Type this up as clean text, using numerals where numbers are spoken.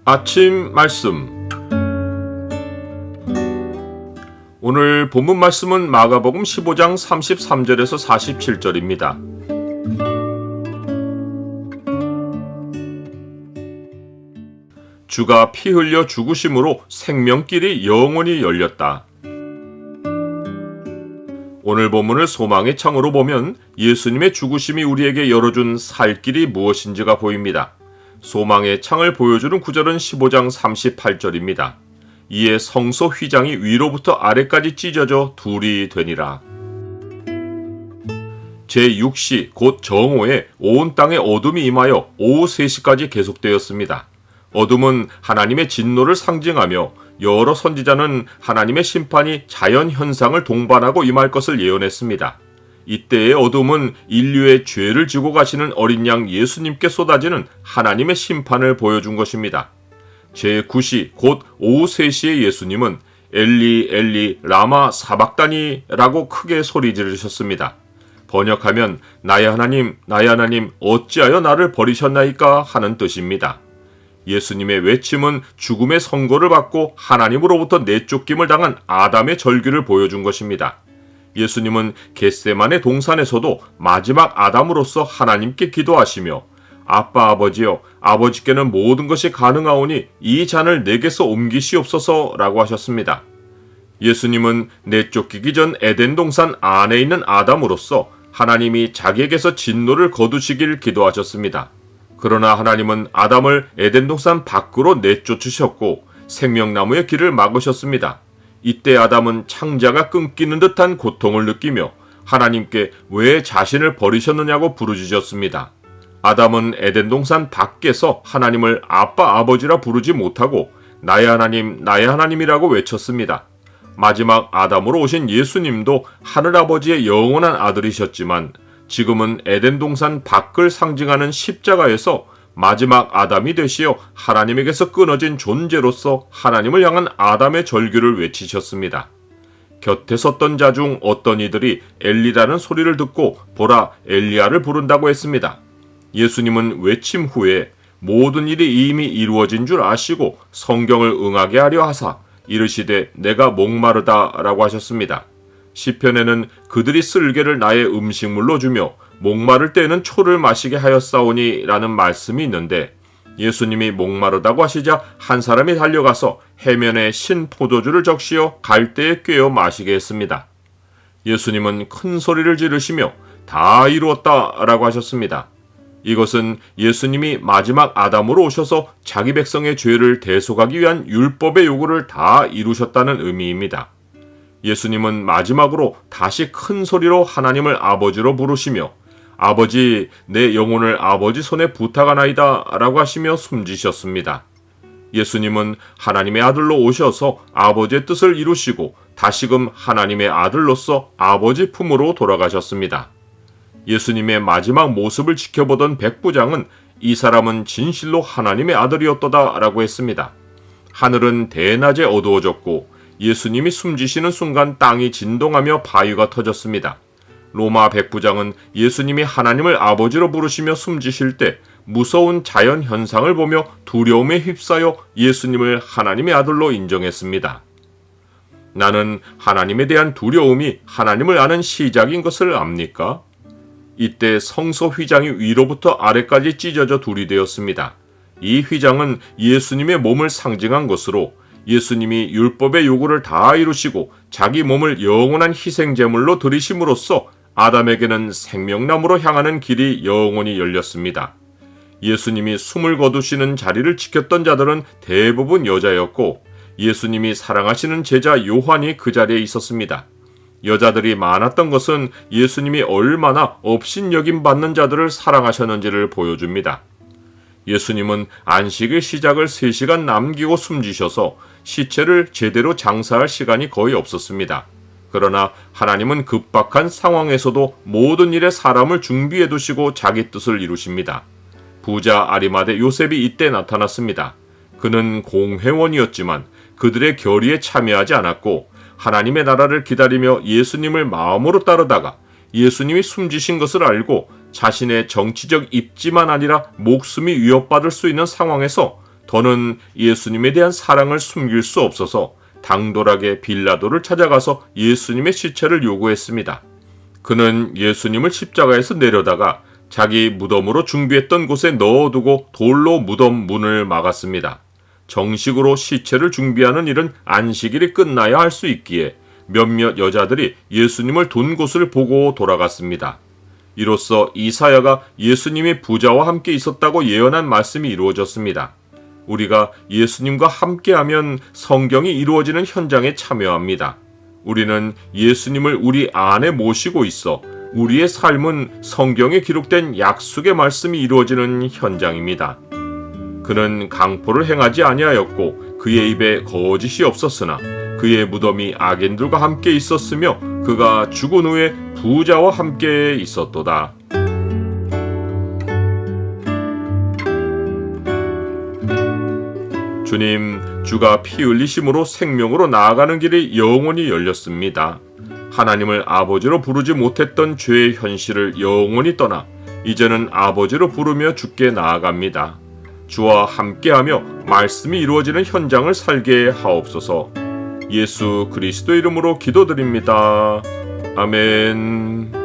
아침 말씀. 오늘 본문 말씀은 마가복음 15장 33절에서 47절입니다. 주가 피 흘려 죽으심으로 생명길이 영원히 열렸다. 오늘 본문을 소망의 창으로 보면 예수님의 죽으심이 우리에게 열어준 살 길이 무엇인지가 보입니다. 소망의 창을 보여주는 구절은 15장 38절입니다. 이에 성소 휘장이 위로부터 아래까지 찢어져 둘이 되니라. 제6시 곧 정오에 온 땅에 어둠이 임하여 오후 3시까지 계속되었습니다. 어둠은 하나님의 진노를 상징하며 여러 선지자는 하나님의 심판이 자연 현상을 동반하고 임할 것을 예언했습니다. 이때의 어둠은 인류의 죄를 지고 가시는 어린 양 예수님께 쏟아지는 하나님의 심판을 보여준 것입니다. 제9시 곧 오후 3시에 예수님은 엘리 엘리 라마 사박다니라고 크게 소리 지르셨습니다. 번역하면 나의 하나님 어찌하여 나를 버리셨나이까 하는 뜻입니다. 예수님의 외침은 죽음의 선고를 받고 하나님으로부터 내쫓김을 당한 아담의 절규를 보여준 것입니다. 예수님은 겟세마네 동산에서도 마지막 아담으로서 하나님께 기도하시며 아빠 아버지여 아버지께는 모든 것이 가능하오니 이 잔을 내게서 옮기시옵소서 라고 하셨습니다. 예수님은 내쫓기기 전 에덴 동산 안에 있는 아담으로서 하나님이 자기에게서 진노를 거두시길 기도하셨습니다. 그러나 하나님은 아담을 에덴 동산 밖으로 내쫓으셨고 생명나무의 길을 막으셨습니다. 이때 아담은 창자가 끊기는 듯한 고통을 느끼며 하나님께 왜 자신을 버리셨느냐고 부르짖었습니다. 아담은 에덴 동산 밖에서 하나님을 아빠 아버지라 부르지 못하고 나의 하나님이라고 외쳤습니다. 마지막 아담으로 오신 예수님도 하늘아버지의 영원한 아들이셨지만 지금은 에덴 동산 밖을 상징하는 십자가에서 마지막 아담이 되시어 하나님에게서 끊어진 존재로서 하나님을 향한 아담의 절규를 외치셨습니다. 곁에 섰던 자 중 어떤 이들이 엘리라는 소리를 듣고 보라 엘리야를 부른다고 했습니다. 예수님은 외침 후에 모든 일이 이미 이루어진 줄 아시고 성경을 응하게 하려 하사 이르시되 내가 목마르다 라고 하셨습니다. 시편에는 그들이 쓸개를 나의 음식물로 주며 목마를 때에는 초를 마시게 하였사오니 라는 말씀이 있는데 예수님이 목마르다고 하시자 한 사람이 달려가서 해면에 신 포도주를 적시어 갈대에 꿰어 마시게 했습니다. 예수님은 큰 소리를 지르시며 다 이루었다 라고 하셨습니다. 이것은 예수님이 마지막 아담으로 오셔서 자기 백성의 죄를 대속하기 위한 율법의 요구를 다 이루셨다는 의미입니다. 예수님은 마지막으로 다시 큰 소리로 하나님을 아버지로 부르시며 아버지 내 영혼을 아버지 손에 부탁하나이다 라고 하시며 숨지셨습니다. 예수님은 하나님의 아들로 오셔서 아버지의 뜻을 이루시고 다시금 하나님의 아들로서 아버지 품으로 돌아가셨습니다. 예수님의 마지막 모습을 지켜보던 백부장은 이 사람은 진실로 하나님의 아들이었도다 라고 했습니다. 하늘은 대낮에 어두워졌고 예수님이 숨지시는 순간 땅이 진동하며 바위가 터졌습니다. 로마 백부장은 예수님이 하나님을 아버지로 부르시며 숨지실 때 무서운 자연 현상을 보며 두려움에 휩싸여 예수님을 하나님의 아들로 인정했습니다. 나는 하나님에 대한 두려움이 하나님을 아는 시작인 것을 압니까? 이때 성소 휘장이 위로부터 아래까지 찢어져 둘이 되었습니다. 이 휘장은 예수님의 몸을 상징한 것으로 예수님이 율법의 요구를 다 이루시고 자기 몸을 영원한 희생제물로 드리심으로써 아담에게는 생명나무로 향하는 길이 영원히 열렸습니다. 예수님이 숨을 거두시는 자리를 지켰던 자들은 대부분 여자였고 예수님이 사랑하시는 제자 요한이 그 자리에 있었습니다. 여자들이 많았던 것은 예수님이 얼마나 업신여김받는 자들을 사랑하셨는지를 보여줍니다. 예수님은 안식의 시작을 3시간 남기고 숨지셔서 시체를 제대로 장사할 시간이 거의 없었습니다. 그러나 하나님은 급박한 상황에서도 모든 일에 사람을 준비해 두시고 자기 뜻을 이루십니다. 부자 아리마대 요셉이 이때 나타났습니다. 그는 공회원이었지만 그들의 결의에 참여하지 않았고 하나님의 나라를 기다리며 예수님을 마음으로 따르다가 예수님이 숨지신 것을 알고 자신의 정치적 입지만 아니라 목숨이 위협받을 수 있는 상황에서 더는 예수님에 대한 사랑을 숨길 수 없어서 당돌하게 빌라도를 찾아가서 예수님의 시체를 요구했습니다. 그는 예수님을 십자가에서 내려다가 자기 무덤으로 준비했던 곳에 넣어두고 돌로 무덤 문을 막았습니다. 정식으로 시체를 준비하는 일은 안식일이 끝나야 할 수 있기에 몇몇 여자들이 예수님을 둔 곳을 보고 돌아갔습니다. 이로써 이사야가 예수님이 부자와 함께 있었다고 예언한 말씀이 이루어졌습니다. 우리가 예수님과 함께하면 성경이 이루어지는 현장에 참여합니다. 우리는 예수님을 우리 안에 모시고 있어 우리의 삶은 성경에 기록된 약속의 말씀이 이루어지는 현장입니다. 그는 강포를 행하지 아니하였고 그의 입에 거짓이 없었으나 그의 무덤이 악인들과 함께 있었으며 그가 죽은 후에 부자와 함께 있었도다. 주님, 주가 피 흘리심으로 생명으로 나아가는 길이 영원히 열렸습니다. 하나님을 아버지로 부르지 못했던 죄의 현실을 영원히 떠나 이제는 아버지로 부르며 주께 나아갑니다. 주와 함께하며 말씀이 이루어지는 현장을 살게 하옵소서. 예수 그리스도 이름으로 기도드립니다. 아멘.